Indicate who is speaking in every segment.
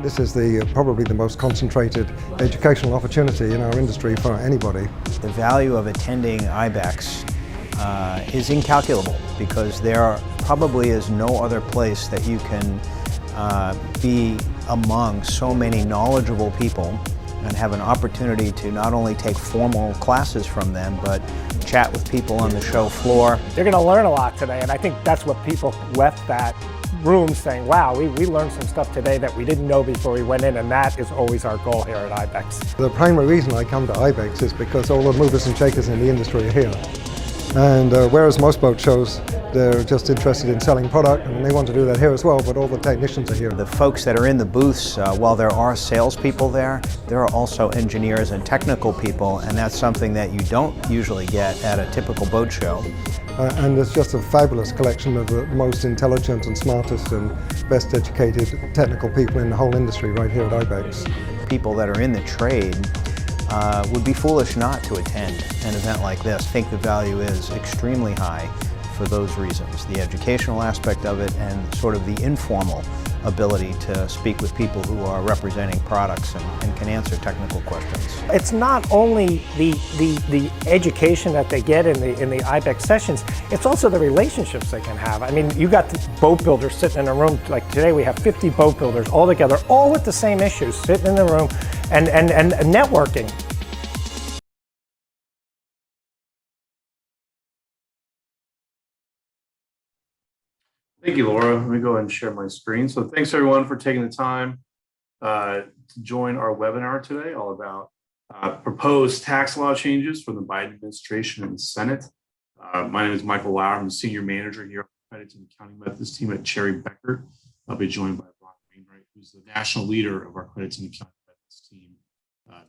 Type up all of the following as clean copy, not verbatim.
Speaker 1: This is probably the most concentrated educational opportunity in our industry for anybody.
Speaker 2: The value of attending IBEX is incalculable because there probably is no other place that you can be among so many knowledgeable people and have an opportunity to not only take formal classes from them, but chat with people on the show floor.
Speaker 3: You're going to learn a lot today, and I think that's what people left that room saying, wow, we learned some stuff today that we didn't know before we went in, and that is always our goal here at IBEX.
Speaker 1: The primary reason I come to IBEX is because all the movers and shakers in the industry are here. And whereas most boat shows, they're just interested in selling product, and they want to do that here as well, but all the technicians are here.
Speaker 2: The folks that are in the booths, while there are salespeople there are also engineers and technical people, and that's something that you don't usually get at a typical boat show.
Speaker 1: And it's just a fabulous collection of the most intelligent and smartest and best educated technical people in the whole industry right here at IBEX.
Speaker 2: People that are in the trade would be foolish not to attend an event like this. I think the value is extremely high for those reasons, the educational aspect of it and sort of the informal ability to speak with people who are representing products and can answer technical questions.
Speaker 3: It's not only the education that they get in the IBEX sessions, it's also the relationships they can have. I mean, you got the boat builders sitting in a room, like today we have 50 boat builders all together, all with the same issues, sitting in the room and networking.
Speaker 4: Thank you, Laura. Let me go ahead and share my screen. So thanks everyone for taking the time to join our webinar today, all about proposed tax law changes from the Biden administration and the Senate. My name is Michael Lauer. I'm the senior manager here on the Credits and Accounting Methods team at Bekaert. I'll be joined by Ron Wainwright, who's the national leader of our Credits and Accounting Methods team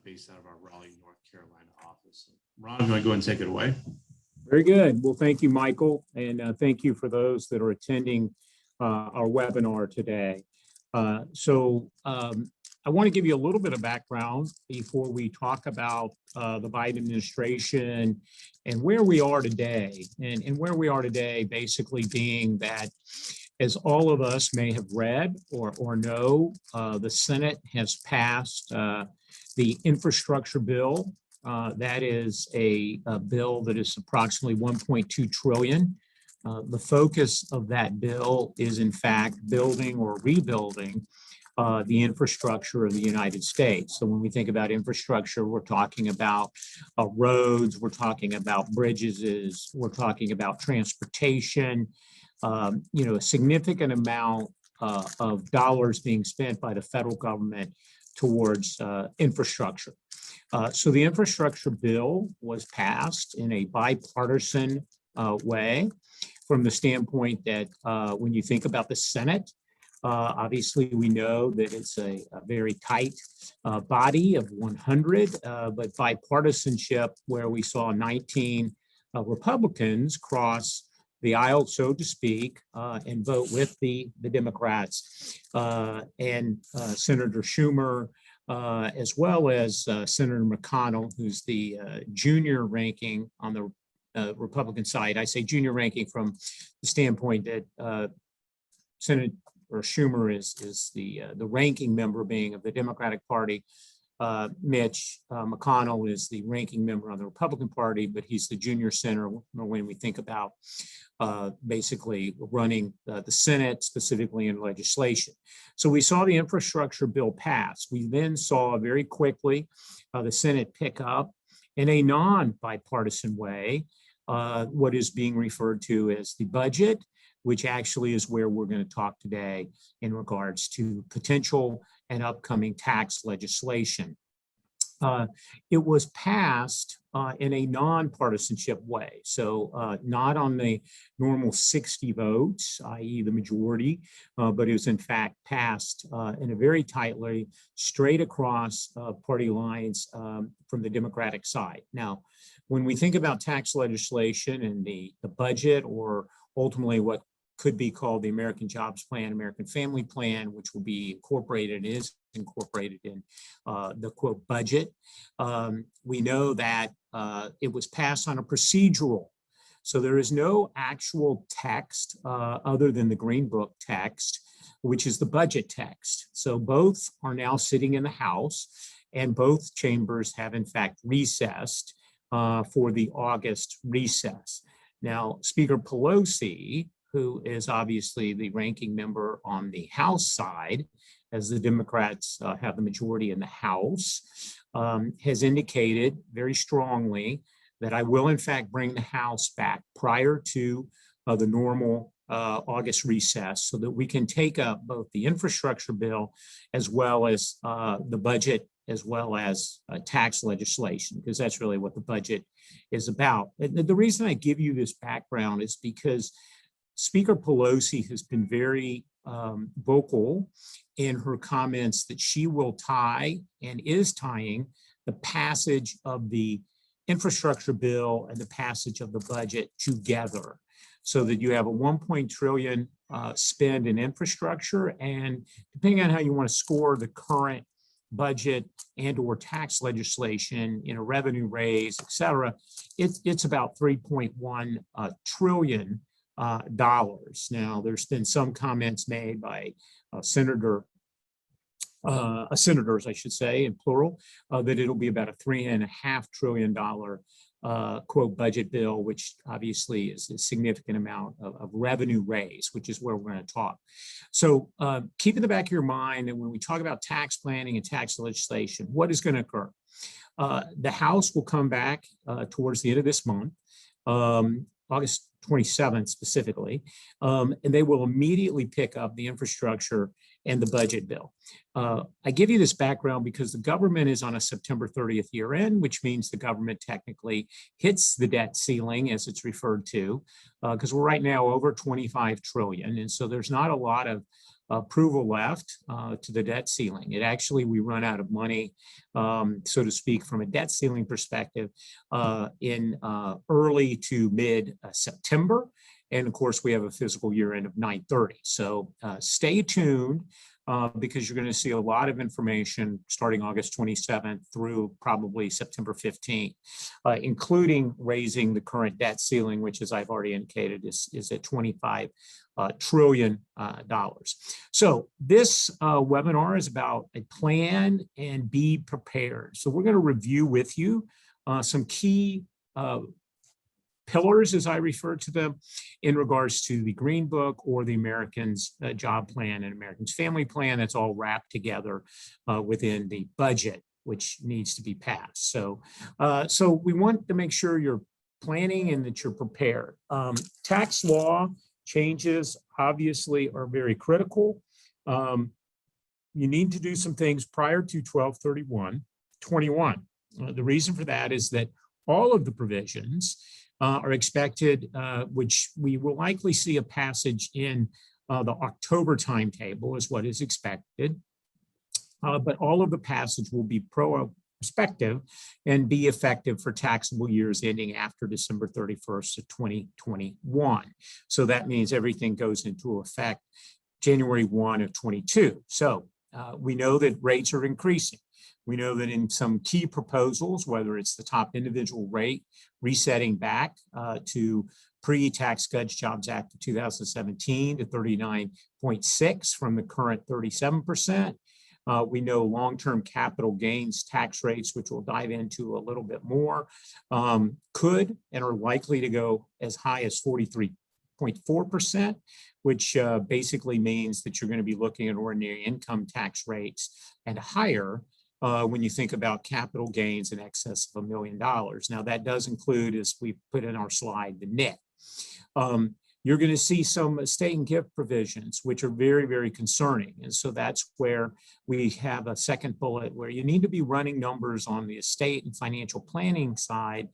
Speaker 4: based out of our Raleigh, North Carolina office. So, Ron, you want to go ahead and take it away?
Speaker 5: Very good. Well, thank you, Michael, and thank you for those that are attending our webinar today. I want to give you a little bit of background before we talk about the Biden administration and where we are today. And where we are today basically being that, as all of us may have read or know, the Senate has passed the infrastructure bill. That is a bill that is approximately $1.2 trillion. The focus of that bill is, in fact, building or rebuilding the infrastructure of the United States. So when we think about infrastructure, we're talking about roads, we're talking about bridges, we're talking about transportation, a significant amount of dollars being spent by the federal government towards infrastructure. So the infrastructure bill was passed in a bipartisan way from the standpoint that when you think about the Senate, obviously we know that it's a very tight body of 100, but bipartisanship where we saw 19 Republicans cross the aisle, so to speak, and vote with the Democrats and Senator Schumer, as well as Senator McConnell, who's the junior ranking on the Republican side. I say junior ranking from the standpoint that Senator Schumer is the ranking member being of the Democratic Party. Mitch McConnell is the ranking member on the Republican Party, but he's the junior senator when we think about basically running the Senate, specifically in legislation. So we saw the infrastructure bill pass. We then saw very quickly the Senate pick up in a non-bipartisan way what is being referred to as the budget, which actually is where we're going to talk today in regards to potential and upcoming tax legislation. It was passed in a non-partisanship way, so not on the normal 60 votes, i.e. the majority, but it was in fact passed in a very tightly, straight across party lines from the Democratic side. Now, when we think about tax legislation and the budget, or ultimately what could be called the American Jobs Plan, American Family Plan, which will be incorporated, is incorporated in the quote budget. We know that it was passed on a procedural. So there is no actual text other than the Green Book text which is the budget text. So both are now sitting in the House, and both chambers have in fact recessed for the August recess. Now, Speaker Pelosi, who is obviously the ranking member on the House side, as the Democrats have the majority in the House, has indicated very strongly that I will in fact bring the House back prior to the normal August recess so that we can take up both the infrastructure bill as well as the budget, as well as tax legislation, because that's really what the budget is about. And the reason I give you this background is because Speaker Pelosi has been very vocal in her comments that she will tie and is tying the passage of the infrastructure bill and the passage of the budget together, so that you have a 1 trillion spend in infrastructure, and depending on how you want to score the current budget and or tax legislation in a revenue raise, et cetera, it's about 3.1 trillion dollars. Now, there's been some comments made by senators, I should say, in plural, that it'll be about a $3.5 trillion quote budget bill, which obviously is a significant amount of revenue raise, which is where we're going to talk. So keep in the back of your mind that when we talk about tax planning and tax legislation, what is going to occur? The House will come back towards the end of this month, August 27th specifically, and they will immediately pick up the infrastructure and the budget bill. I give you this background because the government is on a September 30th year end, which means the government technically hits the debt ceiling, as it's referred to, because we're right now over 25 trillion. And so there's not a lot of approval left to the debt ceiling. We run out of money, so to speak, from a debt ceiling perspective in early to mid September. And of course, we have a fiscal year end of 9/30. So stay tuned because you're going to see a lot of information starting August 27th through probably September 15th, including raising the current debt ceiling, which, as I've already indicated, is at $25 trillion. So this webinar is about a plan and be prepared. So we're going to review with you some key pillars, as I refer to them, in regards to the Green Book or the Americans Job Plan and Americans Family Plan. That's all wrapped together within the budget, which needs to be passed. So, so we want to make sure you're planning and that you're prepared. Tax law changes obviously are very critical. You need to do some things prior to 12/31/21. The reason for that is that all of the provisions are expected, which we will likely see a passage in the October timetable is what is expected. But all of the passage will be prospective and be effective for taxable years ending after December 31st of 2021. So that means everything goes into effect January 1 of 22. So we know that rates are increasing. We know that in some key proposals, whether it's the top individual rate resetting back to pre-Tax Cuts Jobs Act of 2017 to 39.6 from the current 37%. We know long-term capital gains tax rates, which we'll dive into a little bit more, could and are likely to go as high as 43.4%, which basically means that you're going to be looking at ordinary income tax rates and higher when you think about capital gains in excess of $1 million. Now, that does include, as we put in our slide, the net. You're going to see some estate and gift provisions, which are very, very concerning. And so that's where we have a second bullet where you need to be running numbers on the estate and financial planning side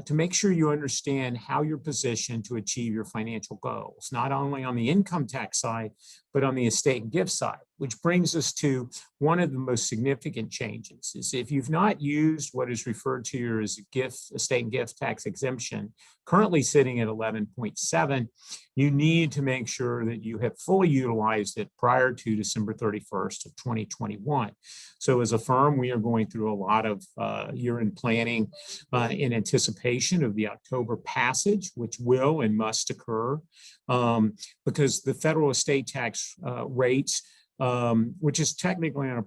Speaker 5: to make sure you understand how you're positioned to achieve your financial goals, not only on the income tax side, but on the estate and gift side, which brings us to one of the most significant changes is if you've not used what is referred to as a gift, estate and gift tax exemption, currently sitting at 11.7, you need to make sure that you have fully utilized it prior to December 31st of 2020. 2021. So as a firm, we are going through a lot of year-end planning in anticipation of the October passage, which will and must occur because the federal estate tax rates, which is technically on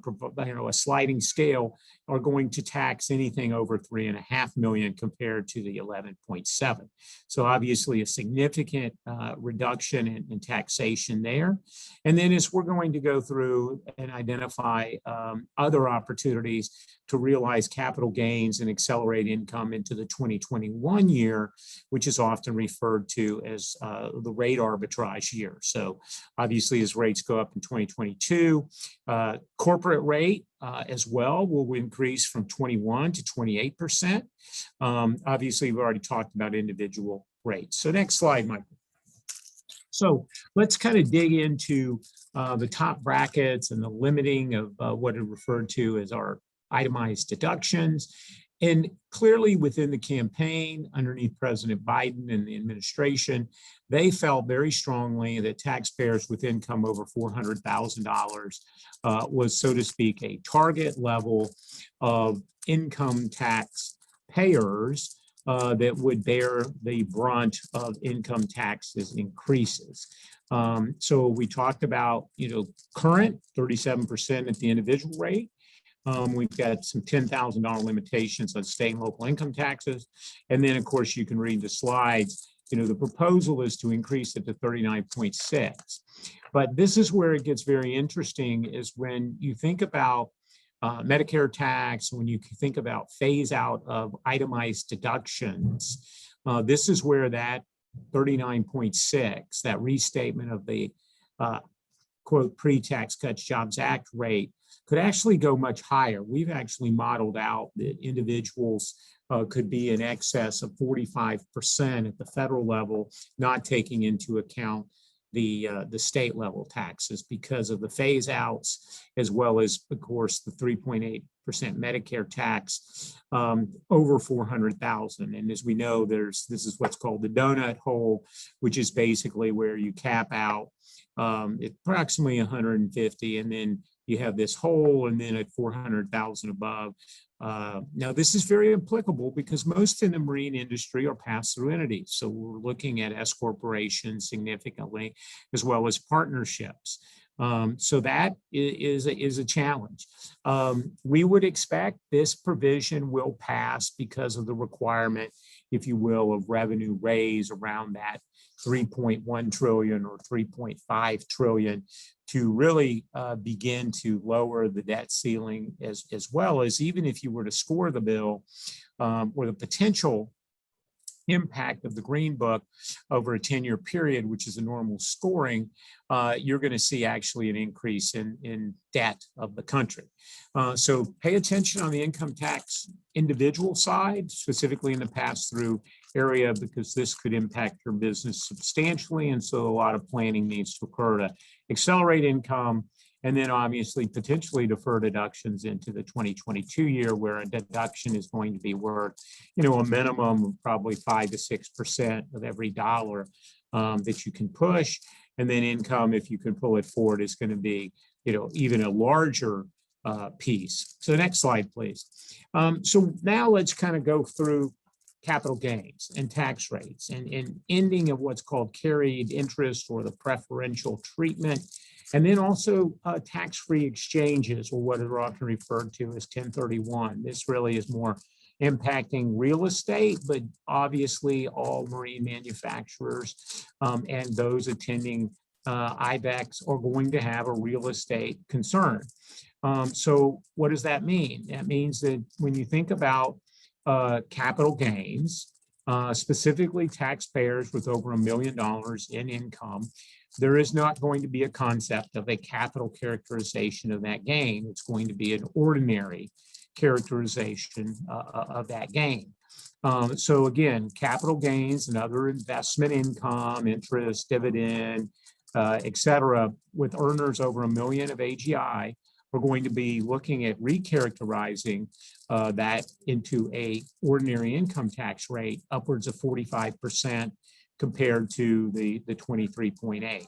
Speaker 5: a sliding scale, are going to tax anything over 3.5 million compared to the 11.7. So obviously a significant reduction in taxation there. And then as we're going to go through and identify other opportunities to realize capital gains and accelerate income into the 2021 year, which is often referred to as the rate arbitrage year. So obviously as rates go up in 2022, corporate rate as well will increase from 21 to 28%. Obviously, we've already talked about individual rates. So next slide, Michael. So let's kind of dig into the top brackets and the limiting of what are referred to as our itemized deductions. And clearly within the campaign, underneath President Biden and the administration, they felt very strongly that taxpayers with income over $400,000 was, so to speak, a target level of income tax payers that would bear the brunt of income taxes increases. So we talked about, current 37% at the individual rate. We've got some $10,000 limitations on state and local income taxes. And then, of course, you can read the slides. The proposal is to increase it to 39.6. But this is where it gets very interesting is when you think about Medicare tax, when you think about phase out of itemized deductions, this is where that 39.6, that restatement of the quote pre-tax cuts Jobs Act rate could actually go much higher. We've actually modeled out that individuals could be in excess of 45% at the federal level, not taking into account the state level taxes because of the phase outs, as well as, of course, the 3.8% Medicare tax over 400,000. And as we know, this is what's called the donut hole, which is basically where you cap out approximately 150, and then you have this hole, and then at 400,000 above. Now, this is very applicable because most in the marine industry are pass-through entities. So we're looking at S corporations significantly, as well as partnerships. So that is a challenge. We would expect this provision will pass because of the requirement, if you will, of revenue raise around that 3.1 trillion or 3.5 trillion to really begin to lower the debt ceiling, as well as even if you were to score the bill or the potential impact of the Green Book over a 10-year period, which is a normal scoring, you're going to see actually an increase in debt of the country. So pay attention on the income tax individual side, specifically in the pass-through area, because this could impact your business substantially. And so a lot of planning needs to occur to accelerate income, and then obviously potentially defer deductions into the 2022 year, where a deduction is going to be worth, a minimum of probably 5 to 6% of every dollar that you can push. And then income, if you can pull it forward, is going to be, even a larger piece. So next slide, please. So now let's kind of go through capital gains and tax rates and ending of what's called carried interest or the preferential treatment. And then also tax-free exchanges, or what are often referred to as 1031. This really is more impacting real estate, but obviously all marine manufacturers and those attending IBEX are going to have a real estate concern. So what does that mean? That means that when you think about capital gains, specifically taxpayers with over $1 million in income, there is not going to be a concept of a capital characterization of that gain. It's going to be an ordinary characterization of that gain. So again, capital gains and other investment income, interest, dividend, et cetera, with earners over $1 million of AGI, we're going to be looking at recharacterizing that into a ordinary income tax rate upwards of 45% compared to the 23.8.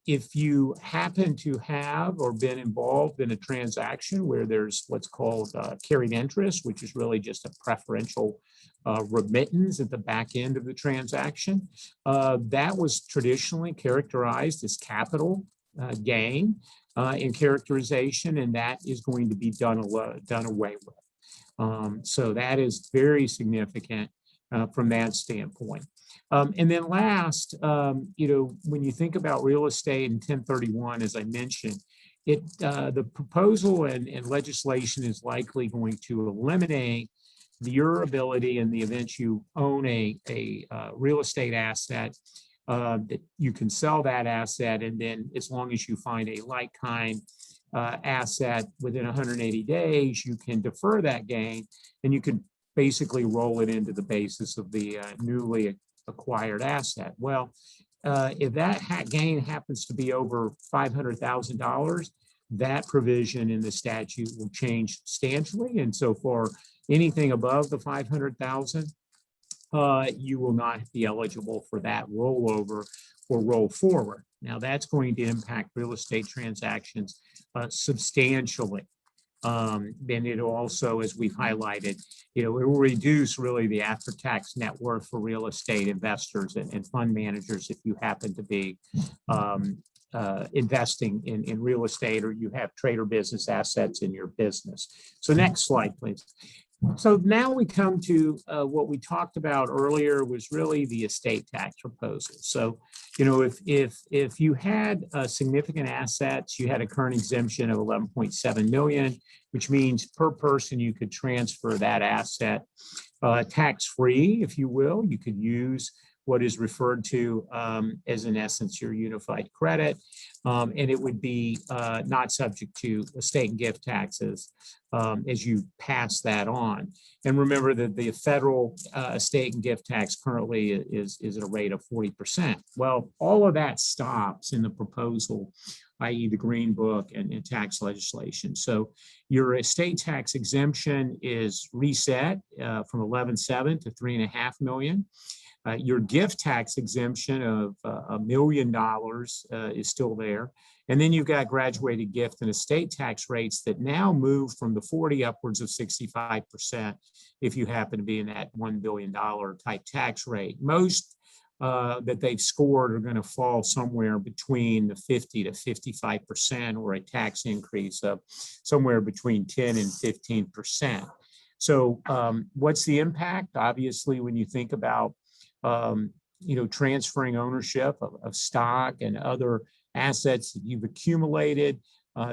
Speaker 5: If you happen to have or been involved in a transaction where there's what's called carried interest, which is really just a preferential remittance at the back end of the transaction, that was traditionally characterized as capital gain in characterization, and that is going to be done away with. So that is very significant from that standpoint. And then last, when you think about real estate and 1031, as I mentioned, the proposal and legislation is likely going to eliminate your ability in the event you own a real estate asset, that you can sell that asset, and then as long as you find a like kind asset within 180 days, you can defer that gain, and you can basically roll it into the basis of the newly acquired asset. Well, if that gain happens to be over $500,000, that provision in the statute will change substantially. And so for anything above the 500,000, you will not be eligible for that rollover or roll forward. Now that's going to impact real estate transactions substantially. Then it'll also, as we've highlighted, it will reduce really the after-tax net worth for real estate investors and fund managers if you happen to be investing in real estate or you have trade or business assets in your business. So next slide, please. So now we come to what we talked about earlier was really the estate tax proposal. So, if you had significant assets, you had a current exemption of 11.7 million, which means per person you could transfer that asset tax-free, if you will. You could use what is referred to as, in essence, your unified credit, and it would be not subject to estate and gift taxes as you pass that on. And remember that the federal estate and gift tax currently is at a rate of 40%. Well, all of that stops in the proposal, i.e. the Green Book and tax legislation. So your estate tax exemption is reset from 11.7 to 3.5 million. Your gift tax exemption of $1 million is still there. And then you've got graduated gift and estate tax rates that now move from the 40 upwards of 65% if you happen to be in that $1 billion type tax rate. Most that they've scored are going to fall somewhere between the 50 to 55% or a tax increase of somewhere between 10 and 15%. So what's the impact? Obviously, when you think about transferring ownership of stock and other assets that you've accumulated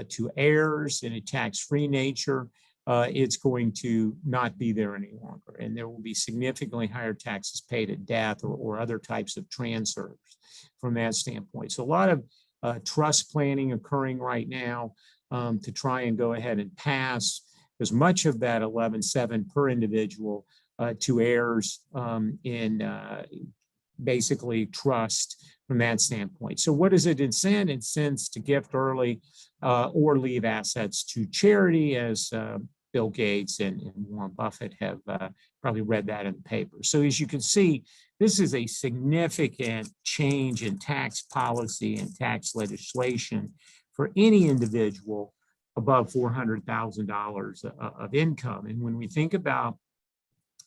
Speaker 5: to heirs in a tax-free nature, it's going to not be there any longer. And there will be significantly higher taxes paid at death or other types of transfers from that standpoint. So a lot of trust planning occurring right now to try and go ahead and pass as much of that 11.7 per individual to heirs in basically trust from that standpoint. So what does it incent? It incents to gift early or leave assets to charity, as Bill Gates and Warren Buffett have probably read that in the paper. So as you can see, this is a significant change in tax policy and tax legislation for any individual above $400,000 of income. And when we think about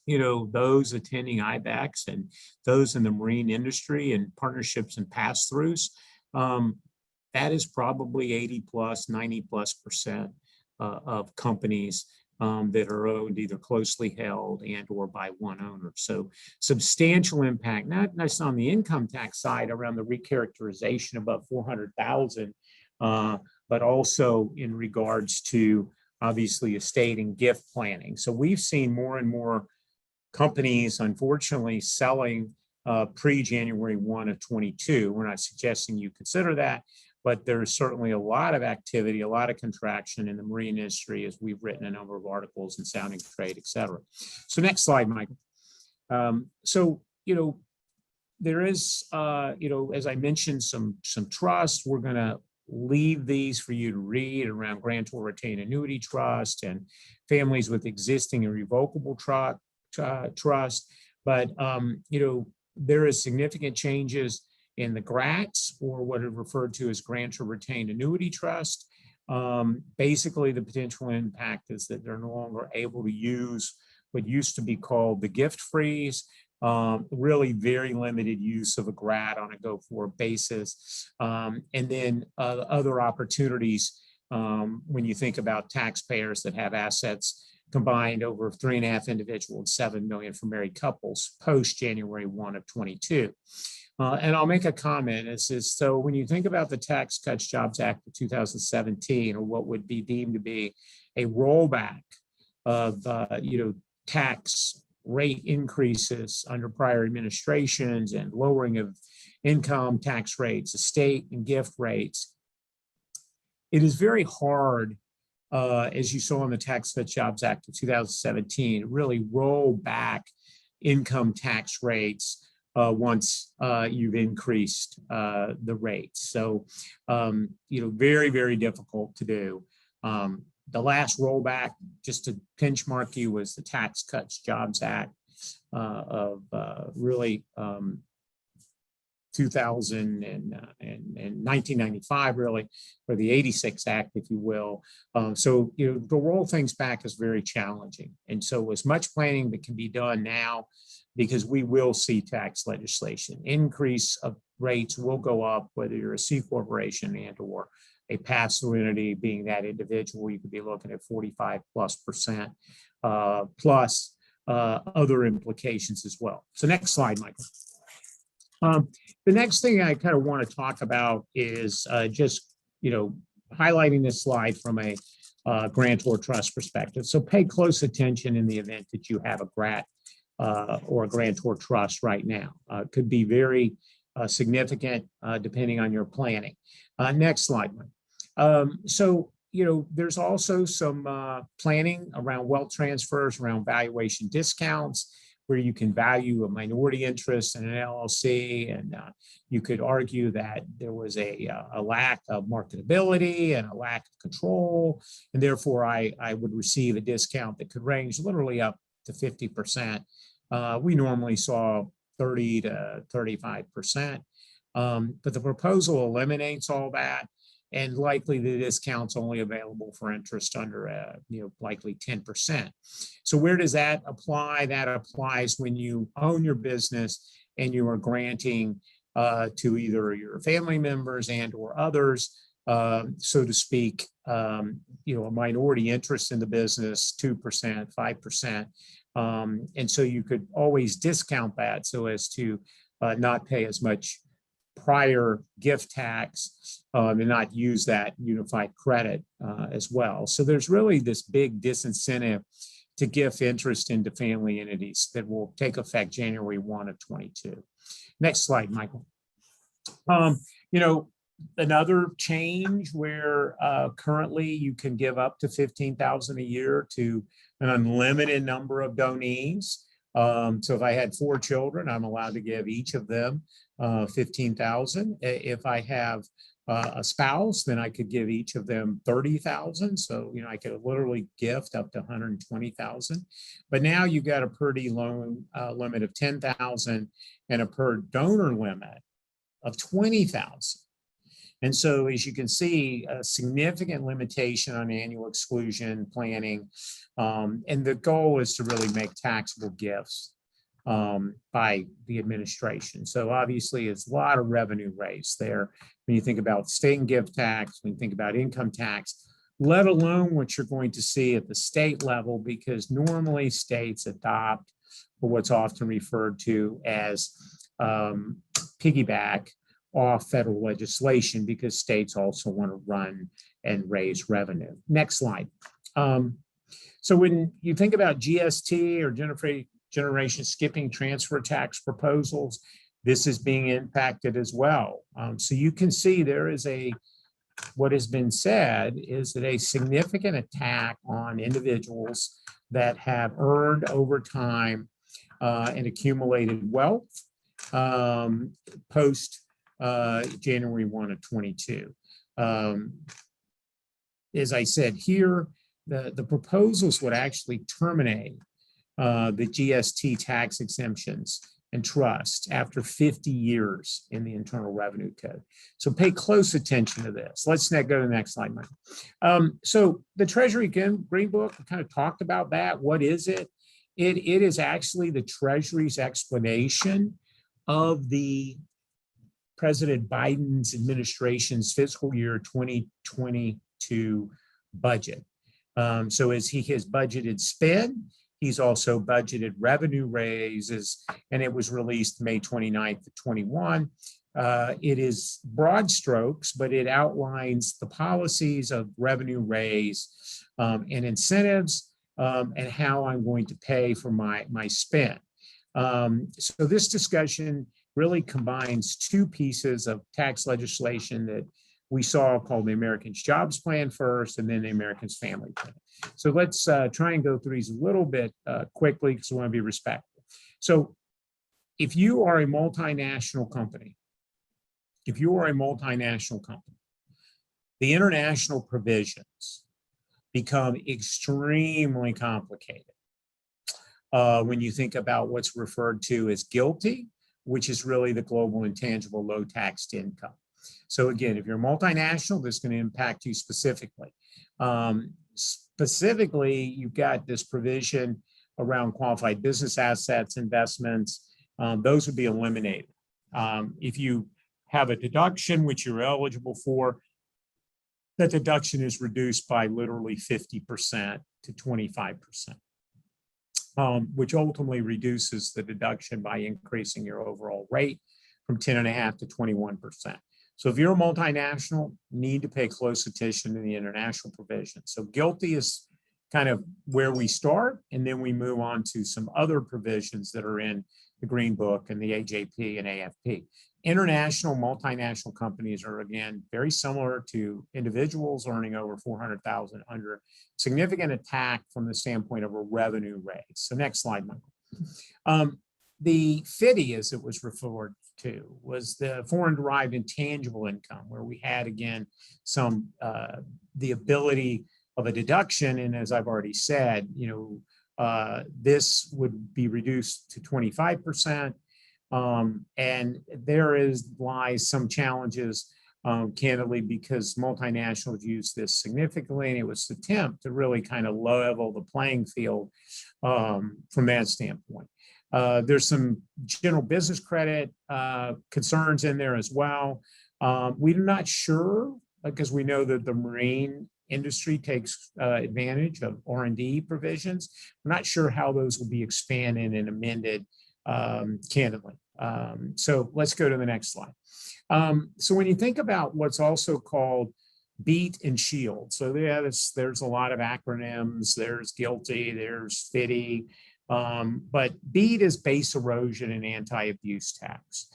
Speaker 5: those attending IBEX and those in the marine industry and partnerships and pass-throughs, that is probably 80 plus, 90 plus % of companies that are owned either closely held and or by one owner. So substantial impact, not just on the income tax side around the recharacterization above 400,000, but also in regards to obviously estate and gift planning. So we've seen more and more companies, unfortunately, selling pre-January 1 of 22. We're not suggesting you consider that, but there's certainly a lot of activity, a lot of contraction in the marine industry, as we've written a number of articles in Sounding Trade, et cetera. So next slide, Michael. There is, as I mentioned, some trust. We're going to leave these for you to read around grantor retained annuity trust and families with existing and revocable trust. But, there is significant changes in the GRATs, or what are referred to as grantor retained annuity trust. Basically, the potential impact is that they're no longer able to use what used to be called the gift freeze, really very limited use of a GRAT on a go-forward basis. And then other opportunities when you think about taxpayers that have assets combined over 3.5 individual and 7 million for married couples post January 1 of 22. And I'll make a comment. So when you think about the Tax Cuts Jobs Act of 2017, or what would be deemed to be a rollback of tax rate increases under prior administrations and lowering of income tax rates, estate and gift rates, it is very hard, as you saw in the Tax Cuts Jobs Act of 2017, really roll back income tax rates once you've increased the rates. So, very, very difficult to do. The last rollback, just to benchmark you, was the Tax Cuts Jobs Act of really 2000 and 1995, really, or the 86 Act, if you will. So, to roll things back is very challenging. And so as much planning that can be done now, because we will see tax legislation. Increase of rates will go up, whether you're a C corporation and or a pass-through entity, being that individual, you could be looking at 45+%, plus other implications as well. So next slide, Michael. The next thing I kind of want to talk about is just, highlighting this slide from a grantor trust perspective. So pay close attention in the event that you have a GRAT or a grantor trust right now. It could be very significant depending on your planning. Next slide, Mike. So, there's also some planning around wealth transfers, around valuation discounts, where you can value a minority interest in an LLC, and you could argue that there was a lack of marketability and a lack of control, and therefore I would receive a discount that could range literally up to 50%. We normally saw 30 to 35%, but the proposal eliminates all that, and likely the discount's only available for interest under likely 10%. So where does that apply? That applies when you own your business and you are granting to either your family members and or others, so to speak, a minority interest in the business, 2%, 5%. And so you could always discount that so as to not pay as much prior gift tax and not use that unified credit as well. So there's really this big disincentive to gift interest into family entities that will take effect January 1 of 22. Next slide, Michael. Another change where currently you can give up to $15,000 a year to an unlimited number of donees. So if I had 4 children, I'm allowed to give each of them $15,000. If I have a spouse, then I could give each of them $30,000. So, I could literally gift up to $120,000. But now you've got a per loan limit of $10,000 and a per donor limit of $20,000. And so, as you can see, a significant limitation on annual exclusion planning. And the goal is to really make taxable gifts by the administration. So obviously, it's a lot of revenue raised there when you think about state and gift tax, when you think about income tax, let alone what you're going to see at the state level, because normally states adopt what's often referred to as piggyback off federal legislation, because states also want to run and raise revenue. Next slide. So when you think about GST or generation skipping transfer tax proposals, this is being impacted as well. So you can see there is what has been said is that a significant attack on individuals that have earned over time and accumulated wealth post January 1 of 22. As I said here, the proposals would actually terminate the GST tax exemptions and trust after 50 years in the Internal Revenue Code. So pay close attention to this. Let's go to the next slide, Mike. So the Treasury Green Book, we kind of talked about that. What is it? It is actually the Treasury's explanation of the President Biden's administration's fiscal year 2022 budget. So as he has budgeted spend, he's also budgeted revenue raises, and it was released May 29th of 21. It is broad strokes, but it outlines the policies of revenue raise and incentives and how I'm going to pay for my spend. So this discussion really combines two pieces of tax legislation that we saw called the Americans Jobs Plan first, and then the Americans Family Plan. So let's try and go through these a little bit quickly because we want to be respectful. So if you are a multinational company, the international provisions become extremely complicated when you think about what's referred to as GILTI, which is really the global intangible low taxed income. So again, if you're multinational, this is going to impact you specifically. Specifically, you've got this provision around qualified business assets, investments. Those would be eliminated. If you have a deduction, which you're eligible for, that deduction is reduced by literally 50% to 25%. Which ultimately reduces the deduction by increasing your overall rate from 10.5% to 21%. So if you're a multinational, you need to pay close attention to the international provision. So GILTI is kind of where we start, and then we move on to some other provisions that are in the Green Book and the AJP and AFP. International multinational companies are, again, very similar to individuals earning over 400,000 under significant attack from the standpoint of a revenue raise. So next slide, Michael. The FDII, as it was referred to, was the foreign derived intangible income, where we had, again, some the ability of a deduction. And as I've already said, this would be reduced to 25%. And there lies some challenges, candidly, because multinationals use this significantly, and it was an attempt to really kind of level the playing field from that standpoint. There's some general business credit concerns in there as well. We're not sure, because we know that the marine industry takes advantage of R&D provisions. We're not sure how those will be expanded and amended candidly. So let's go to the next slide. So when you think about what's also called BEAT and SHIELD, so there's a lot of acronyms. There's GILTI, there's FDII, but BEAT is base erosion and anti-abuse tax.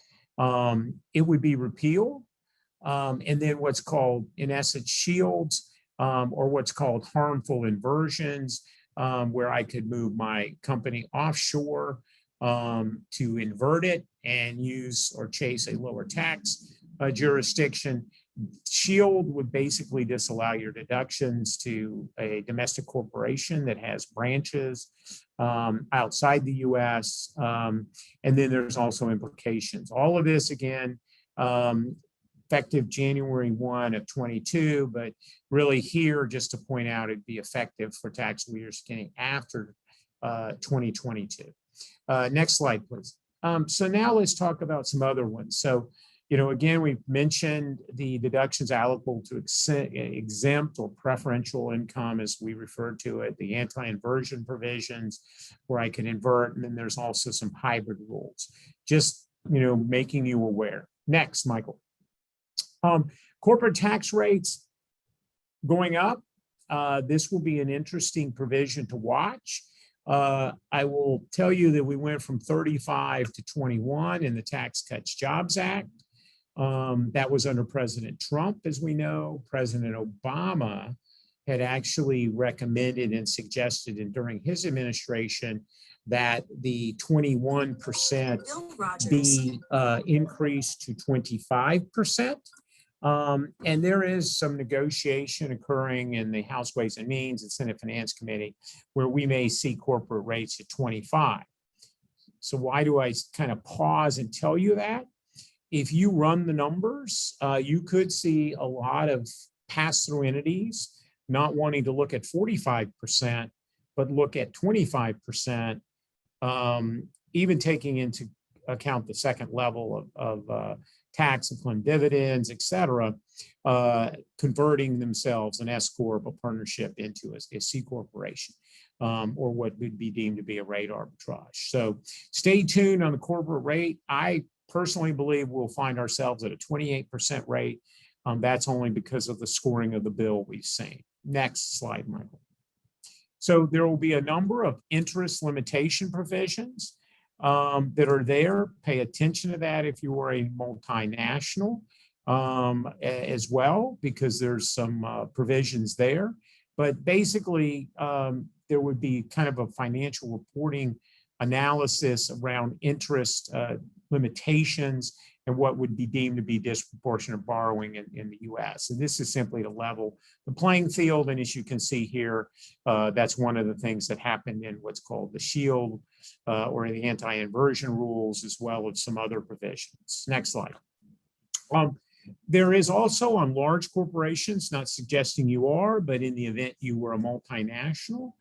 Speaker 5: It would be repealed, and then what's called, in essence, SHIELDs, or what's called harmful inversions, where I could move my company offshore to invert it and use or chase a lower tax jurisdiction. SHIELD would basically disallow your deductions to a domestic corporation that has branches outside the US. And then there's also implications. All of this, again, effective January 1 of 22, but really here, just to point out, it'd be effective for tax years beginning after 2022. Next slide, please. So now let's talk about some other ones. So, again, we've mentioned the deductions allocable to exempt or preferential income, as we refer to it, the anti-inversion provisions, where I can invert, and then there's also some hybrid rules. Just, making you aware. Next, Michael. Corporate tax rates going up. This will be an interesting provision to watch. I will tell you that we went from 35 to 21 in the Tax Cuts Jobs Act. That was under President Trump, as we know. President Obama had actually recommended and suggested, and during his administration, that the 21% be increased to 25%. And there is some negotiation occurring in the House Ways and Means and Senate Finance Committee, where we may see corporate rates at 25. So why do I kind of pause and tell you that? If you run the numbers, you could see a lot of pass-through entities not wanting to look at 45%, but look at 25%, even taking into account the second level of tax upon dividends, et cetera, converting themselves an S Corp, a partnership, into a C corporation, or what would be deemed to be a rate arbitrage. So stay tuned on the corporate rate. I personally believe we'll find ourselves at a 28% rate. That's only because of the scoring of the bill we've seen. Next slide, Michael. So there will be a number of interest limitation provisions that are there. Pay attention to that if you are a multinational as well, because there's some provisions there. But basically, there would be kind of a financial reporting analysis around interest limitations and what would be deemed to be disproportionate borrowing in the US. And this is simply to level the playing field. And as you can see here, that's one of the things that happened in what's called the SHIELD or the anti-inversion rules, as well as some other provisions. Next slide. There is also on large corporations, not suggesting you are, but in the event you were a multinational,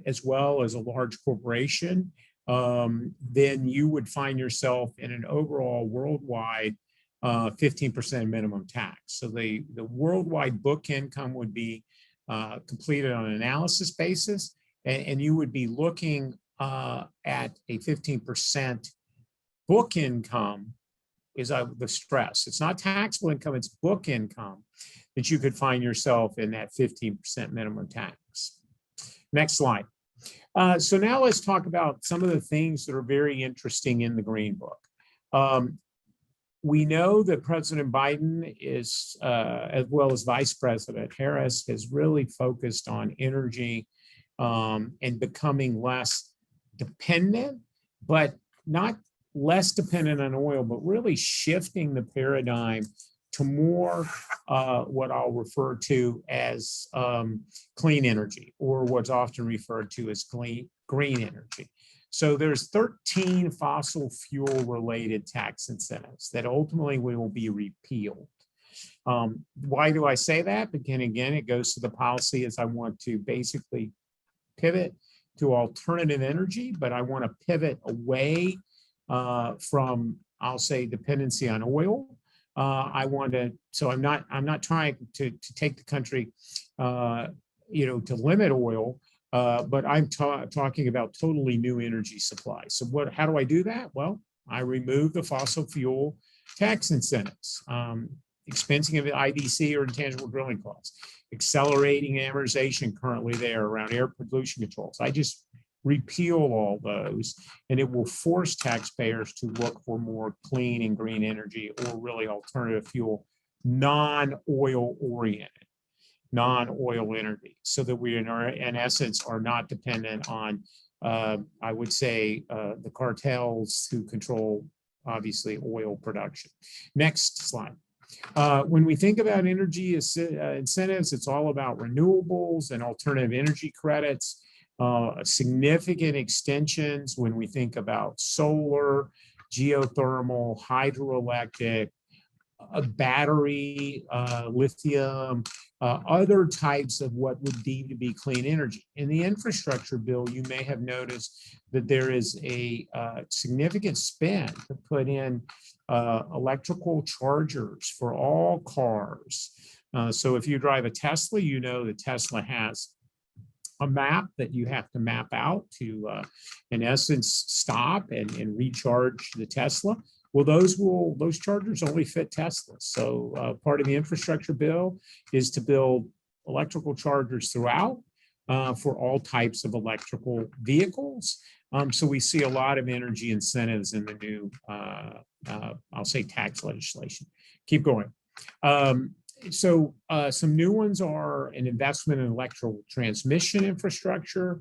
Speaker 5: as well as a large corporation, then you would find yourself in an overall worldwide 15% minimum tax. So the worldwide book income would be completed on an analysis basis, and you would be looking at a 15% book income is the stress. It's not taxable income, it's book income that you could find yourself in that 15% minimum tax. Next slide. So now let's talk about some of the things that are very interesting in the Green Book. We know that President Biden is, as well as Vice President Harris, has really focused on energy and becoming less dependent, but not less dependent on oil, but really shifting the paradigm to more what I'll refer to as clean energy, or what's often referred to as green energy. So there's 13 fossil fuel related tax incentives that ultimately will be repealed. Why do I say that? Because again, it goes to the policy as I want to basically pivot to alternative energy, but I want to pivot away from, I'll say, dependency on oil. I want to, so I'm not trying to take the country, to limit oil, but I'm talking about totally new energy supply. So how do I do that? Well, I remove the fossil fuel tax incentives, expensing of the IDC or intangible drilling costs, accelerating amortization currently there around air pollution controls. I just repeal all those, and it will force taxpayers to look for more clean and green energy, or really alternative fuel, non-oil oriented, non-oil energy, so that we in essence are not dependent on, I would say, the cartels who control, obviously, oil production. Next slide. When we think about energy incentives, it's all about renewables and alternative energy credits. Significant extensions when we think about solar, geothermal, hydroelectric, battery, lithium, other types of what would deem to be clean energy. In the infrastructure bill, you may have noticed that there is a significant spend to put in electrical chargers for all cars. So if you drive a Tesla, you know that Tesla has a map that you have to map out to, in essence, stop and recharge the Tesla. Well, those chargers only fit Teslas. So part of the infrastructure bill is to build electrical chargers throughout for all types of electrical vehicles. So we see a lot of energy incentives in the new, I'll say, tax legislation. Keep going. So some new ones are an investment in electrical transmission infrastructure,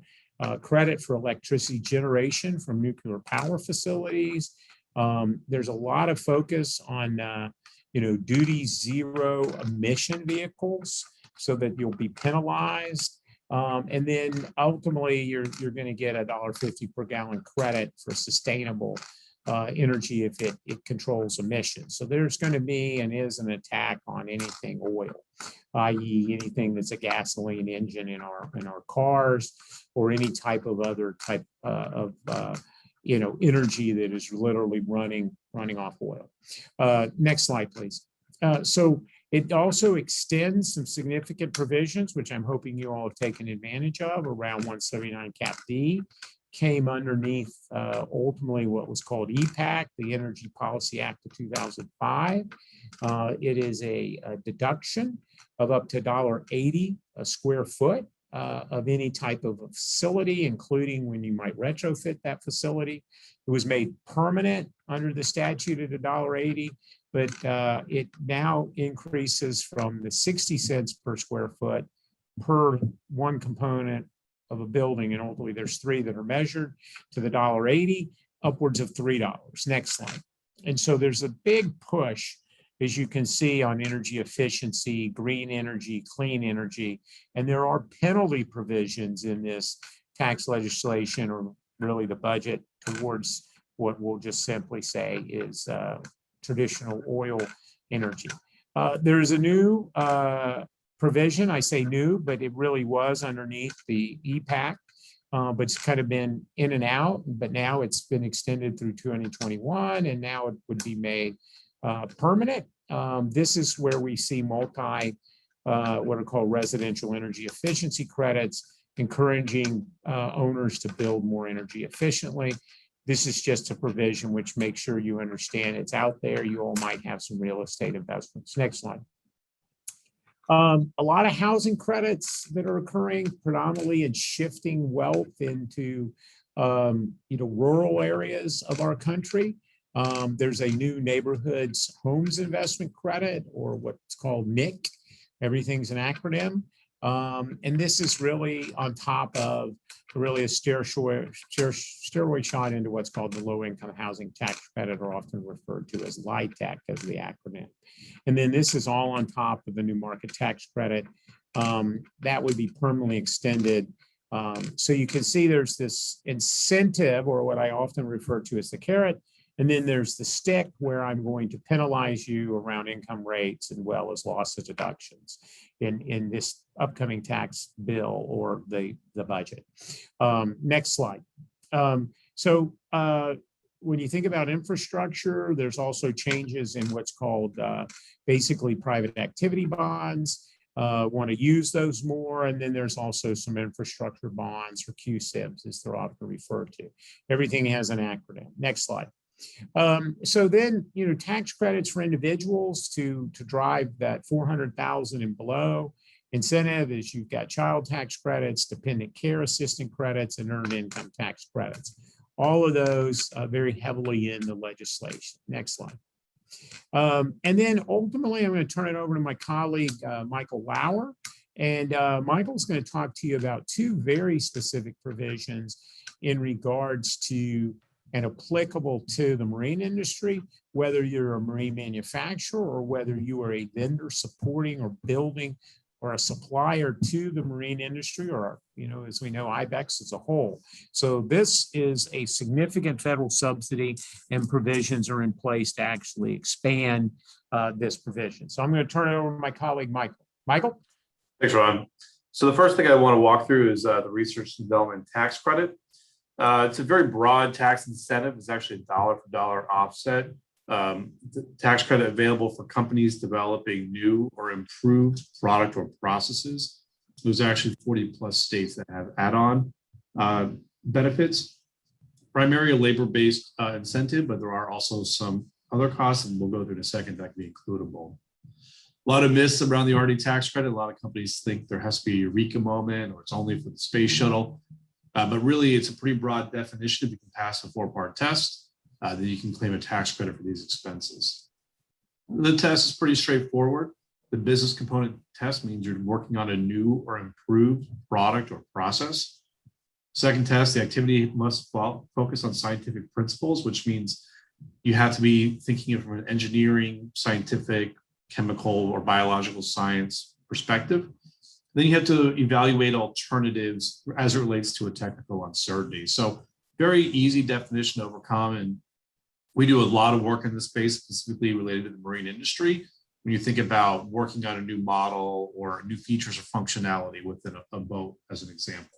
Speaker 5: credit for electricity generation from nuclear power facilities. There's a lot of focus on, duty zero emission vehicles, so that you'll be penalized And then ultimately, you're going to get $1.50 per gallon credit for sustainable energy if it controls emissions. So there's going to be and is an attack on anything oil, i.e. anything that's a gasoline engine in our cars, or any type of other type of energy that is literally running off oil. Next slide, please. So it also extends some significant provisions, which I'm hoping you all have taken advantage of, around 179 Cap D. Came underneath ultimately what was called EPAC, the Energy Policy Act of 2005. It is a deduction of up to $1.80 a square foot of any type of a facility, including when you might retrofit that facility. It was made permanent under the statute at $1.80, but it now increases from the 60 cents per square foot per one component of a building, and ultimately there's three that are measured, to the $1.80, upwards of $3. Next slide. And so there's a big push, as you can see, on energy efficiency, green energy, clean energy, and there are penalty provisions in this tax legislation, or really the budget, towards what we'll just simply say is traditional oil energy. There is a new provision. I say new, but it really was underneath the EPAC, but it's kind of been in and out, but now it's been extended through 2021, and now it would be made permanent. This is where we see what are called residential energy efficiency credits, encouraging owners to build more energy efficiently. This is just a provision which makes sure you understand it's out there. You all might have some real estate investments. Next slide. A lot of housing credits that are occurring, predominantly in shifting wealth into rural areas of our country. There's a new neighborhoods homes investment credit, or what's called NIC. Everything's an acronym. And this is really on top of really a steroid shot into what's called the low income housing tax credit, or often referred to as LIHTC as the acronym. And then this is all on top of the new market tax credit that would be permanently extended. So you can see there's this incentive, or what I often refer to as the carrot, and then there's the stick, where I'm going to penalize you around income rates as well as loss of deductions in this upcoming tax bill or the budget. Next slide. When you think about infrastructure, there's also changes in what's called basically private activity bonds. Want to use those more, and then there's also some infrastructure bonds, or QSIBs as they're often referred to. Everything has an acronym. Next slide. So then, tax credits for individuals to drive that 400,000 and below incentive is you've got child tax credits, dependent care assistant credits, and earned income tax credits. All of those very heavily in the legislation. Next slide. And then ultimately, I'm going to turn it over to my colleague, Michael Lauer. And Michael's going to talk to you about two very specific provisions in regards to and applicable to the marine industry, whether you're a marine manufacturer or whether you are a vendor supporting or building or a supplier to the marine industry, or, as we know, IBEX as a whole. So this is a significant federal subsidy, and provisions are in place to actually expand this provision. So I'm going to turn it over to my colleague, Michael. Michael?
Speaker 4: Thanks, Ron. So the first thing I want to walk through is the research and development tax credit. It's a very broad tax incentive. It's actually a dollar for dollar offset. The tax credit available for companies developing new or improved product or processes. There's actually 40 plus states that have add-on benefits. Primarily a labor-based incentive, but there are also some other costs, and we'll go through in a second, that can be includable. A lot of myths around the R&D tax credit. A lot of companies think there has to be a eureka moment, or it's only for the space shuttle. But really, it's a pretty broad definition. If you can pass a 4-part test, then you can claim a tax credit for these expenses. The test is pretty straightforward. The business component test means you're working on a new or improved product or process. Second test, the activity must focus on scientific principles, which means you have to be thinking from an engineering, scientific, chemical, or biological science perspective. Then you have to evaluate alternatives as it relates to a technical uncertainty. So very easy definition to overcome. And we do a lot of work in this space, specifically related to the marine industry. When you think about working on a new model or new features or functionality within a boat, as an example.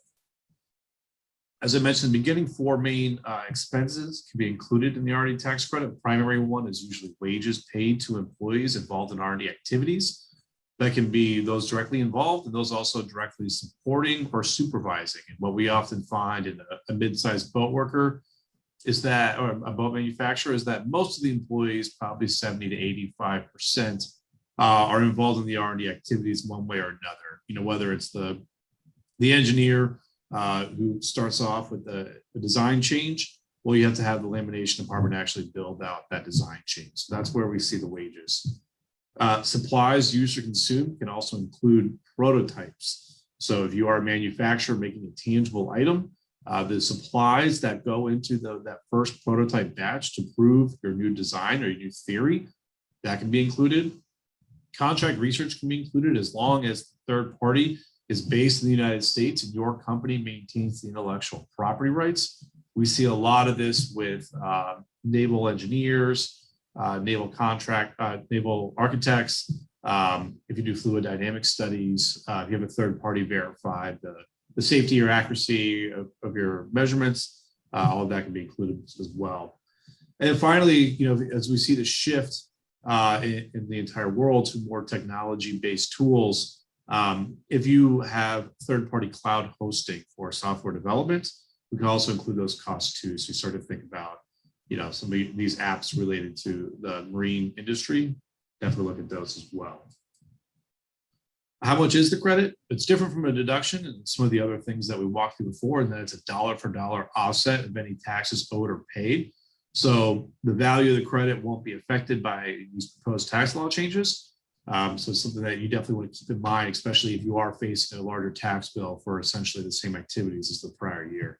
Speaker 4: As I mentioned in the beginning, four main expenses can be included in the R&D tax credit. The primary one is usually wages paid to employees involved in R&D activities. That can be those directly involved and those also directly supporting or supervising. And what we often find in a mid-sized boat worker is that, or a boat manufacturer, is that most of the employees, probably 70 to 85%, are involved in the R&D activities one way or another. You know, whether it's the engineer who starts off with the design change, well, you have to have the lamination department actually build out that design change. So that's where we see the wages. Supplies used or consumed can also include prototypes. So if you are a manufacturer making a tangible item, the supplies that go into that first prototype batch to prove your new design or your new theory, that can be included. Contract research can be included as long as the third party is based in the United States and your company maintains the intellectual property rights. We see a lot of this with naval engineers, naval architects. If you do fluid dynamic studies, if you have a third party verify the safety or accuracy of your measurements, all of that can be included as well. And then finally, you know, as we see the shift in the entire world to more technology-based tools, if you have third-party cloud hosting for software development, we can also include those costs too. So you start to think about, you know, some of these apps related to the marine industry, definitely look at those as well. How much is the credit? It's different from a deduction and some of the other things that we walked through before, and then it's a dollar for dollar offset of any taxes owed or paid. So the value of the credit won't be affected by these proposed tax law changes. So it's something that you definitely want to keep in mind, especially if you are facing a larger tax bill for essentially the same activities as the prior year.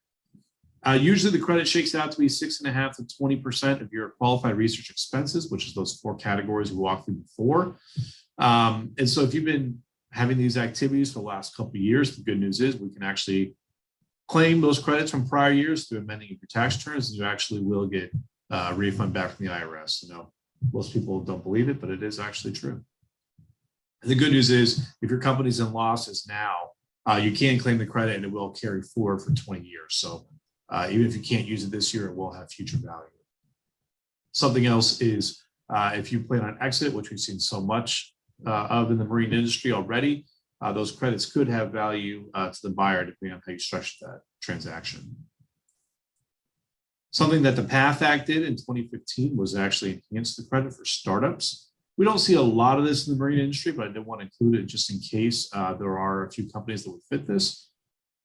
Speaker 4: Usually the credit shakes out to be 6.5% to 20% of your qualified research expenses, which is those four categories we walked through before. And so if you've been having these activities for the last couple of years, the good news is we can actually claim those credits from prior years through amending your tax returns, and you actually will get a refund back from the IRS. You know, most people don't believe it, but it is actually true. And the good news is if your company's in losses now, you can claim the credit and it will carry forward for 20 years. So even if you can't use it this year, it will have future value. Something else is if you plan on exit, which we've seen so much of in the marine industry already, those credits could have value to the buyer depending on how you structure that transaction. Something that the PATH Act did in 2015 was actually enhance the credit for startups. We don't see a lot of this in the marine industry, but I did want to include it just in case there are a few companies that would fit this.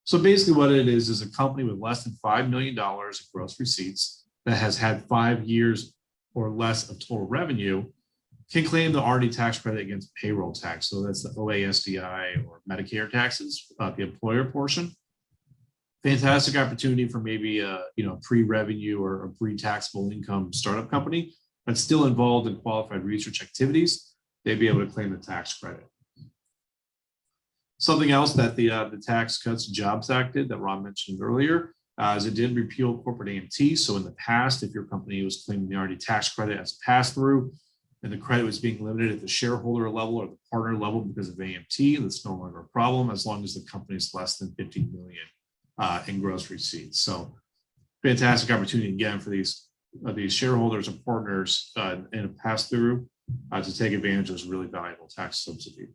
Speaker 4: So basically what it is a company with less than $5 million in gross receipts that has had 5 years or less of total revenue can claim the R&D tax credit against payroll tax. So that's the OASDI or Medicare taxes, the employer portion. Fantastic opportunity for maybe a pre-revenue or a pre-taxable income startup company that's still involved in qualified research activities. They'd be able to claim the tax credit. Something else that the Tax Cuts and Jobs Act did that Ron mentioned earlier is it did repeal corporate AMT. So in the past, if your company was claiming the R&D tax credit as pass-through and the credit was being limited at the shareholder level or the partner level because of AMT, that's no longer a problem as long as the company is less than 50 million in gross receipts. So fantastic opportunity again for these shareholders and partners in a pass-through to take advantage of this really valuable tax subsidy.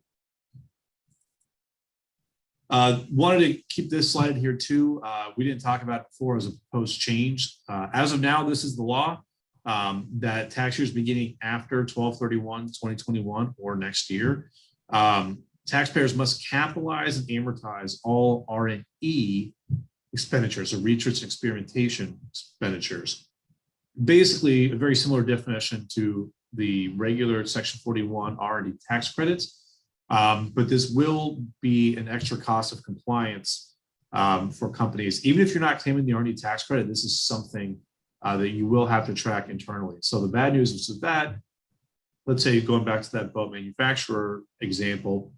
Speaker 4: Wanted to keep this slide here too. We didn't talk about it before as a proposed change. As of now, this is the law that tax years beginning after 12/31/2021 or next year, taxpayers must capitalize and amortize all R&E expenditures or research and experimentation expenditures. Basically, a very similar definition to the regular Section 41 R&D tax credits. But this will be an extra cost of compliance for companies. Even if you're not claiming the R&D tax credit, this is something that you will have to track internally. So the bad news is that, let's say going back to that boat manufacturer example,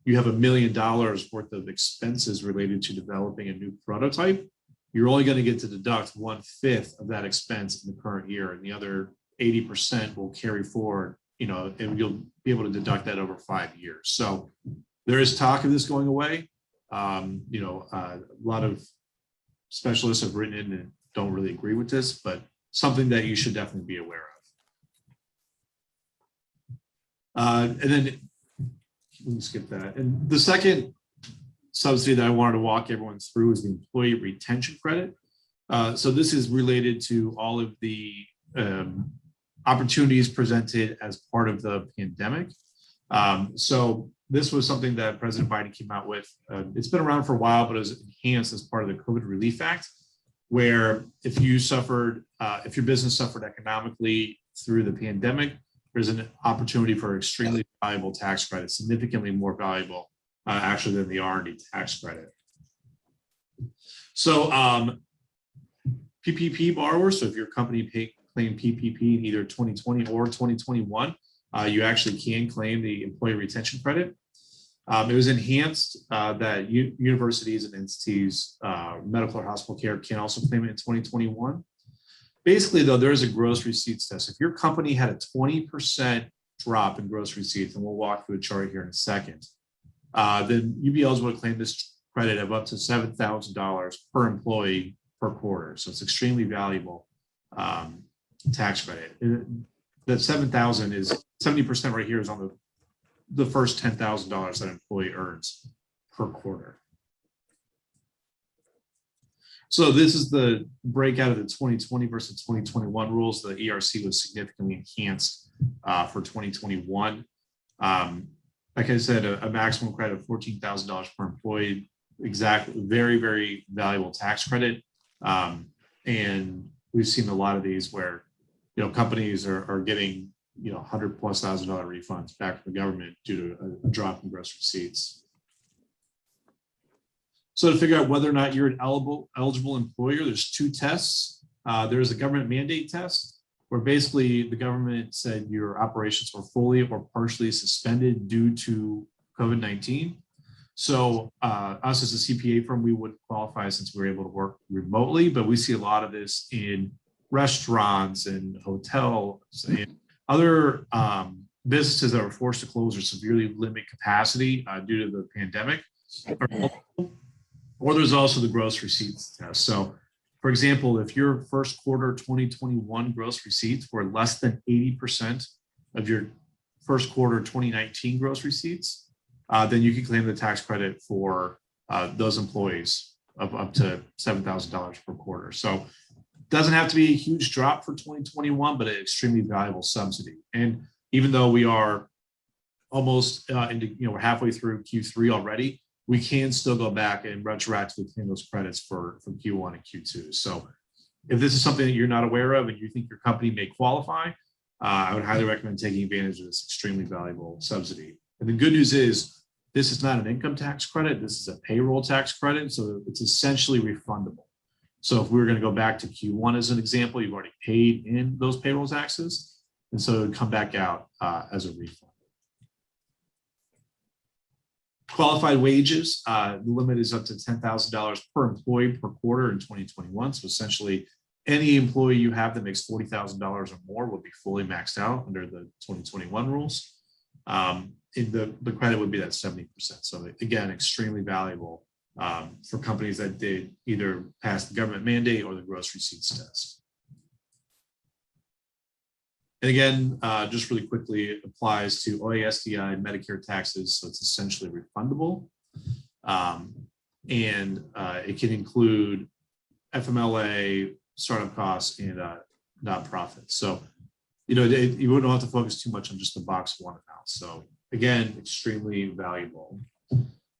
Speaker 4: you have $1 million worth of expenses related to developing a new prototype, you're only going to get to deduct 1/5 of that expense in the current year, and the other 80% will carry forward, and you'll be able to deduct that over 5 years. So there is talk of this going away. A lot of specialists have written in and don't really agree with this, but something that you should definitely be aware of. And then let me skip that. And the second subsidy that I wanted to walk everyone through is the employee retention credit. So this is related to all of the opportunities presented as part of the pandemic. So this was something that President Biden came out with. It's been around for a while, but it was enhanced as part of the COVID Relief Act, where if your business suffered economically through the pandemic, there's an opportunity for extremely valuable tax credit, significantly more valuable actually than the R&D tax credit. So PPP borrowers, so if your company claimed PPP in either 2020 or 2021, you actually can claim the employee retention credit. It was enhanced that universities and entities, medical or hospital care, can also claim it in 2021. Basically, though, there is a gross receipts test. If your company had a 20% drop in gross receipts, and we'll walk through a chart here in a second, then you'd be eligible to claim this credit of up to $7,000 per employee per quarter. So it's extremely valuable tax credit. That $7,000 is 70% right here is on the first $10,000 that an employee earns per quarter. So this is the breakout of the 2020 versus 2021 rules. The ERC was significantly enhanced for 2021. Like I said, a maximum credit of $14,000 per employee, exactly, very, very valuable tax credit. And we've seen a lot of these where, companies are getting, $100+ thousand refunds back from the government due to a drop in gross receipts. So to figure out whether or not you're an eligible employer, there's two tests. There's a government mandate test, where basically the government said your operations were fully or partially suspended due to COVID-19. So us as a CPA firm, we wouldn't qualify since we were able to work remotely, but we see a lot of this in restaurants and hotels and other businesses that were forced to close or severely limit capacity due to the pandemic. Or there's also the gross receipts test. So for example, if your first quarter 2021 gross receipts were less than 80% of your first quarter 2019 gross receipts, then you can claim the tax credit for those employees of up to $7,000 per quarter. So it doesn't have to be a huge drop for 2021, but an extremely valuable subsidy. And even though we are almost we're halfway through Q3 already, we can still go back and retroactively claim those credits for Q1 and Q2. So if this is something that you're not aware of and you think your company may qualify, I would highly recommend taking advantage of this extremely valuable subsidy. And the good news is this is not an income tax credit. This is a payroll tax credit. So it's essentially refundable. So if we were going to go back to Q1 as an example, you've already paid in those payroll taxes. And so it would come back out as a refund. Qualified wages, the limit is up to $10,000 per employee per quarter in 2021. So essentially, any employee you have that makes $40,000 or more will be fully maxed out under the 2021 rules. The credit would be that 70%. So again, extremely valuable for companies that did either pass the government mandate or the gross receipts test. And again, just really quickly, it applies to OASDI Medicare taxes, so it's essentially refundable. And it can include FMLA, startup costs, and nonprofits. So, you wouldn't have to focus too much on just the box one amount. So again, extremely valuable.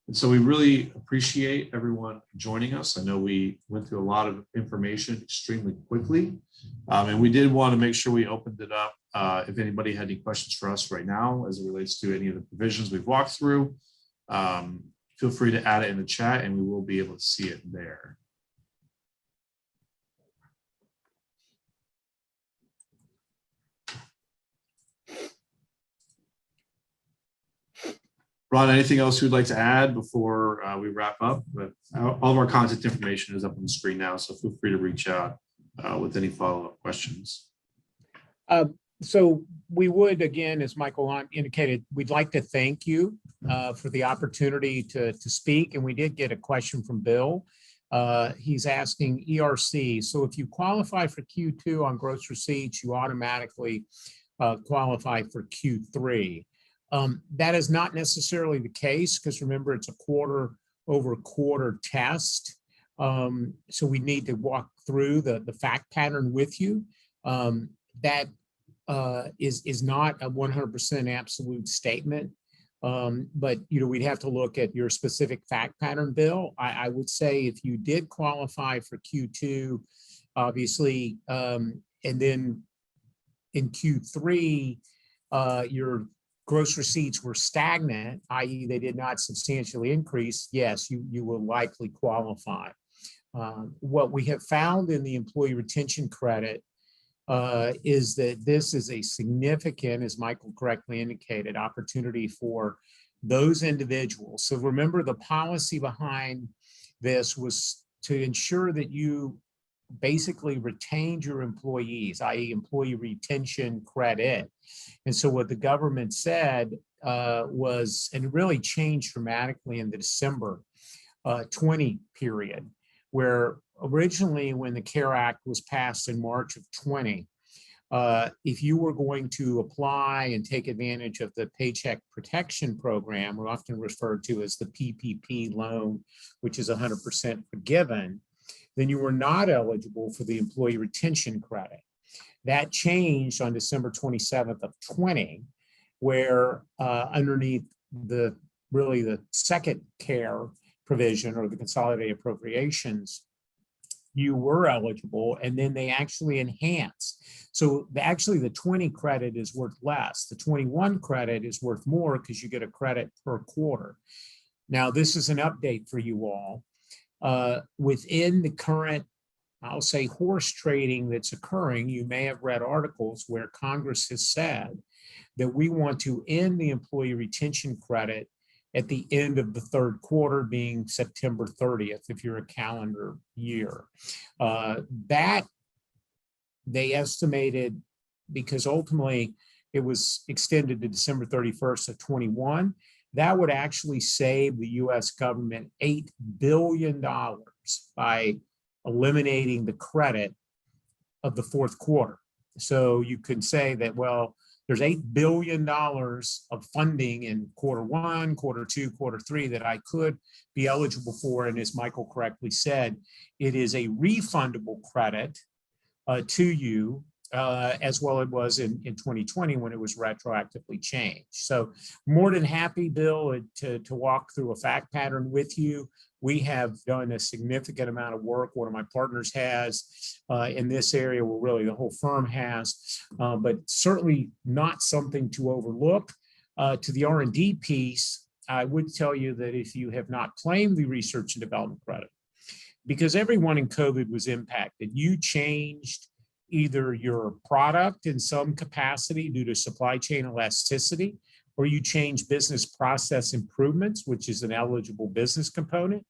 Speaker 4: And so we really appreciate everyone joining us. I know we went through a lot of information extremely quickly. And we did want to make sure we opened it up. If anybody had any questions for us right now as it relates to any of the provisions we've walked through, feel free to add it in the chat and we will be able to see it there. Ron, anything else you'd like to add before we wrap up? But all of our contact information is up on the screen now, so feel free to reach out with any follow-up questions.
Speaker 5: So we would, again, as Michael indicated, we'd like to thank you for the opportunity to speak. And we did get a question from Bill. He's asking ERC. So if you qualify for Q2 on gross receipts, you automatically qualify for Q3. That is not necessarily the case, because remember, it's a quarter-over-quarter test. So we need to walk through the fact pattern with you. That is not a 100% absolute statement. But we'd have to look at your specific fact pattern, Bill. I would say if you did qualify for Q2, obviously, and then in Q3, your gross receipts were stagnant, i.e. they did not substantially increase, yes, you will likely qualify. What we have found in the employee retention credit is that this is a significant, as Michael correctly indicated, opportunity for those individuals. So remember, the policy behind this was to ensure that you basically retained your employees, i.e. employee retention credit. And so what the government said was, and it really changed dramatically in the December 20 period, where originally when the CARE Act was passed in March of 20, if you were going to apply and take advantage of the Paycheck Protection Program, or often referred to as the PPP loan, which is 100% forgiven, then you were not eligible for the employee retention credit. That changed on December 27th of 20, where underneath the second CARE provision, or the consolidated appropriations, you were eligible, and then they actually enhanced. So actually the 20 credit is worth less. The 21 credit is worth more because you get a credit per quarter. Now, this is an update for you all. Within the current, I'll say, horse trading that's occurring, you may have read articles where Congress has said that we want to end the employee retention credit at the end of the third quarter, being September 30th, if you're a calendar year. That they estimated, because ultimately it was extended to December 31st of 21, that would actually save the US government $8 billion by eliminating the credit of the fourth quarter. So you could say that, well, there's $8 billion of funding in quarter one, quarter two, quarter three that I could be eligible for. And as Michael correctly said, it is a refundable credit to you, as well it was in 2020 when it was retroactively changed. So more than happy, Bill, to walk through a fact pattern with you. We have done a significant amount of work. One of my partners has in this area, well, really the whole firm has, but certainly not something to overlook. To the R&D piece, I would tell you that if you have not claimed the research and development credit, because everyone in COVID was impacted, you changed either your product in some capacity due to supply chain elasticity, or you change business process improvements, which is an eligible business component,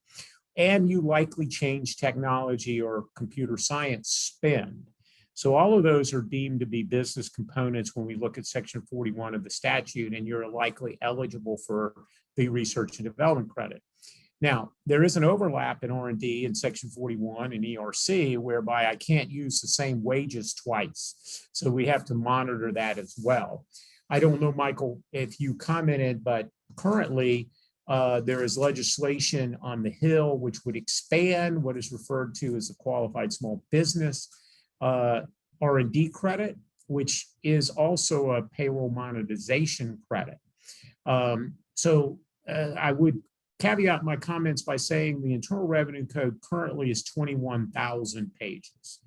Speaker 5: and you likely change technology or computer science spend. So all of those are deemed to be business components when we look at Section 41 of the statute, and you're likely eligible for the research and development credit. Now, there is an overlap in R&D in Section 41 and ERC, whereby I can't use the same wages twice. So we have to monitor that as well. I don't know, Michael, if you commented, but currently there is legislation on the Hill which would expand what is referred to as the qualified small business R&D credit, which is also a payroll monetization credit. I would caveat my comments by saying the Internal Revenue Code currently is 21,000 pages.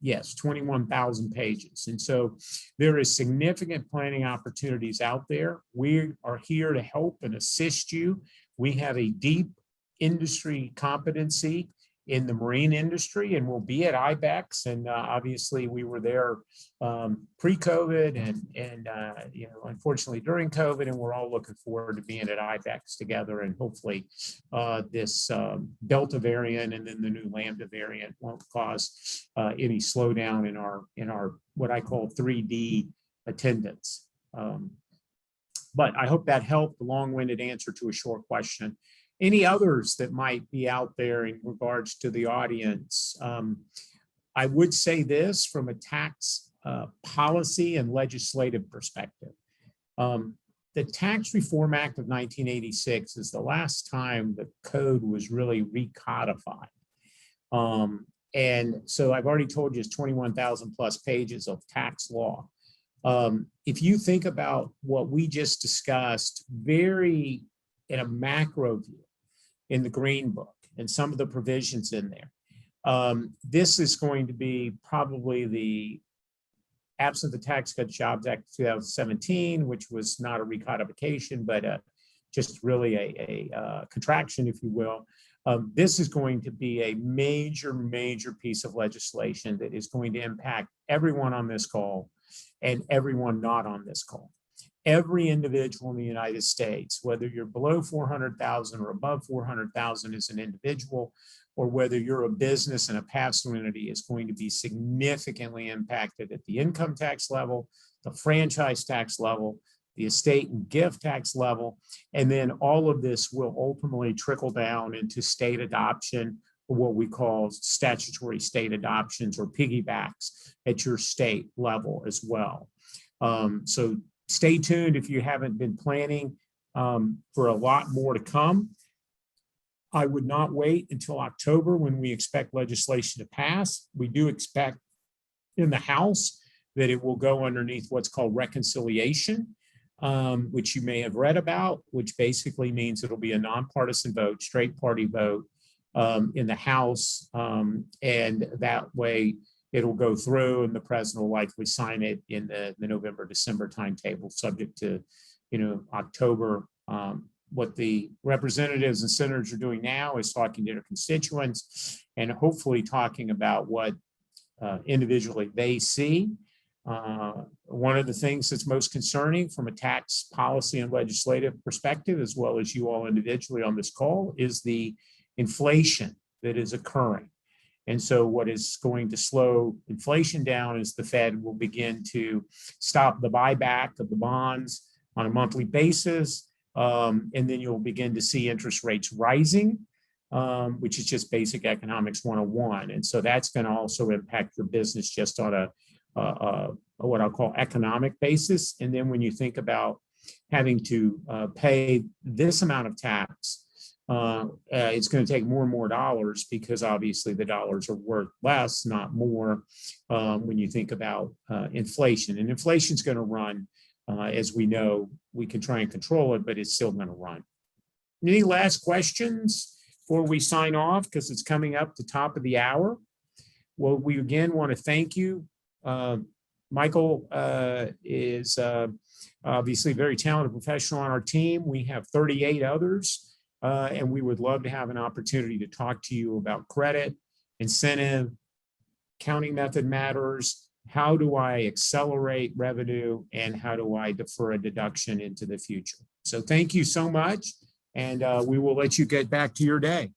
Speaker 5: Yes, 21,000 pages. And so there is significant planning opportunities out there. We are here to help and assist you. We have a deep industry competency in the marine industry, and we'll be at IBEX. And obviously, we were there pre-COVID and unfortunately during COVID, and we're all looking forward to being at IBEX together. And hopefully, this Delta variant and then the new Lambda variant won't cause any slowdown in our what I call 3D attendance. But I hope that helped, a long-winded answer to a short question. Any others that might be out there in regards to the audience? I would say this from a tax policy and legislative perspective. The Tax Reform Act of 1986 is the last time the code was really recodified. And so I've already told you it's 21,000 plus pages of tax law. If you think about what we just discussed, very in a macro view in the Green Book and some of the provisions in there, this is going to be probably the absent the Tax Cuts Jobs Act of 2017, which was not a recodification, but just really a contraction, if you will. This is going to be a major, major piece of legislation that is going to impact everyone on this call and everyone not on this call. Every individual in the United States, whether you're below 400,000 or above 400,000 as an individual, or whether you're a business and a pass-through entity, is going to be significantly impacted at the income tax level, the franchise tax level, the estate and gift tax level, and then all of this will ultimately trickle down into state adoption, or what we call statutory state adoptions or piggybacks at your state level as well. So stay tuned if you haven't been planning for a lot more to come. I would not wait until October when we expect legislation to pass. We do expect in the House that it will go underneath what's called reconciliation, which you may have read about, which basically means it'll be a nonpartisan vote, straight party vote in the House. And that way it'll go through and the president will likely sign it in the November, December timetable, subject to, October. What the representatives and senators are doing now is talking to their constituents and hopefully talking about what individually they see. One of the things that's most concerning from a tax policy and legislative perspective, as well as you all individually on this call, is the inflation that is occurring. And so what is going to slow inflation down is the Fed will begin to stop the buyback of the bonds on a monthly basis. And then you'll begin to see interest rates rising, which is just basic economics 101. And so that's going to also impact your business just on a what I'll call economic basis. And then when you think about having to pay this amount of tax, it's going to take more and more dollars because obviously the dollars are worth less, not more, when you think about inflation. And inflation is going to run, as we know. We can try and control it, but it's still going to run. Any last questions before we sign off, because it's coming up the top of the hour? Well, we again want to thank you. Michael is obviously a very talented professional on our team. We have 38 others, and we would love to have an opportunity to talk to you about credit, incentive, accounting method matters. How do I accelerate revenue, and how do I defer a deduction into the future? So thank you so much, and we will let you get back to your day.